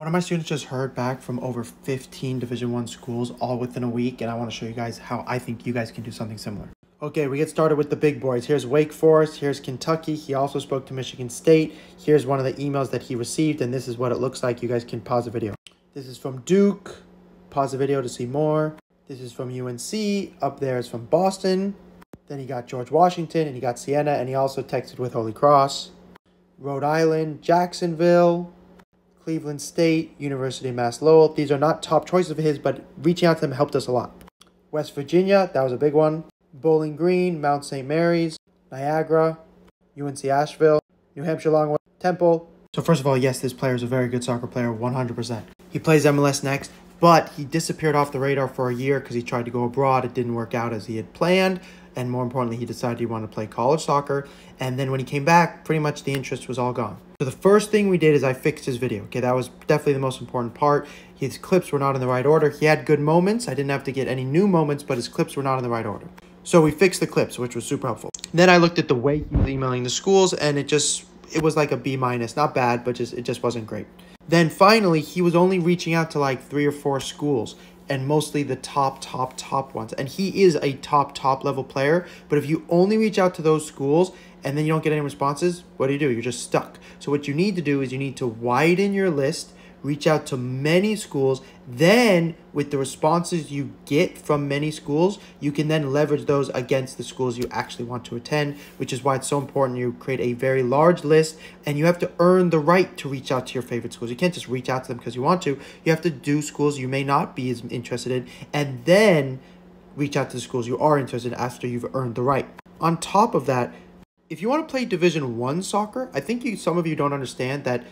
One of my students just heard back from over 15 Division I schools all within a week, and I want to show you guys how I think you guys can do something similar. Okay, we get started with the big boys. Here's Wake Forest, here's Kentucky. He also spoke to Michigan State. Here's one of the emails that he received, and this is what it looks like. You guys can pause the video. This is from Duke. Pause the video to see more. This is from UNC. Up there is from Boston. Then he got George Washington, and he got Siena, and he also texted with Holy Cross. Rhode Island, Jacksonville, Cleveland State, University of Mass Lowell. These are not top choices of his, but reaching out to them helped us a lot. West Virginia, that was a big one. Bowling Green, Mount St. Mary's, Niagara, UNC Asheville, New Hampshire Longwood, Temple. So first of all, yes, this player is a very good soccer player, 100%. He plays MLS next, but he disappeared off the radar for a year because he tried to go abroad. It didn't work out as he had planned. And more importantly, he decided he wanted to play college soccer. And then when he came back, pretty much the interest was all gone. So the first thing we did is I fixed his video. Okay, that was definitely the most important part. His clips were not in the right order. He had good moments. I didn't have to get any new moments, but his clips were not in the right order. So we fixed the clips, which was super helpful. Then I looked at the way he was emailing the schools, and it was like a B-. Not bad, but it just wasn't great. Then finally, he was only reaching out to like 3 or 4 schools, and mostly the top ones. And he is a top level player. But if you only reach out to those schools and then you don't get any responses, what do? You're just stuck. So what you need to do is you need to widen your list, reach out to many schools. Then with the responses you get from many schools, you can then leverage those against the schools you actually want to attend, which is why it's so important you create a very large list, and you have to earn the right to reach out to your favorite schools. You can't just reach out to them because you want to. You have to do schools you may not be as interested in, and then reach out to the schools you are interested in after you've earned the right. On top of that, if you want to play Division I soccer, I think some of you don't understand that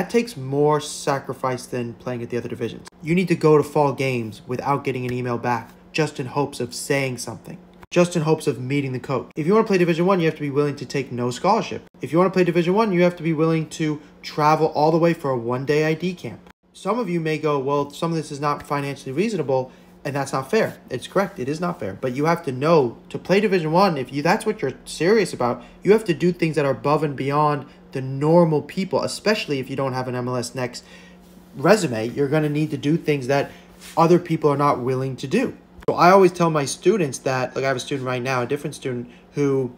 takes more sacrifice than playing at the other divisions. You need to go to fall games without getting an email back, just in hopes of saying something, just in hopes of meeting the coach. If you want to play Division I, you have to be willing to take no scholarship. If you want to play Division I, you have to be willing to travel all the way for a one-day ID camp. Some of you may go, well, some of this is not financially reasonable, and that's not fair. It's correct, it is not fair. But you have to know, to play Division I, if that's what you're serious about, you have to do things that are above and beyond the normal people, especially if you don't have an MLS Next resume. You're going to need to do things that other people are not willing to do. So I always tell my students that, like I have a student right now, a different student who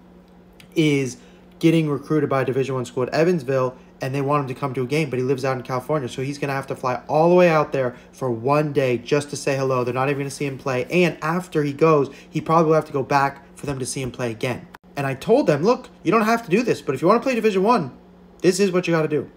is getting recruited by a Division I school at Evansville, and they want him to come to a game, but he lives out in California, so he's going to have to fly all the way out there for one day just to say hello. They're not even going to see him play, and after he goes, he probably will have to go back for them to see him play again. And I told them, look, you don't have to do this, but if you want to play Division I, this is what you got to do.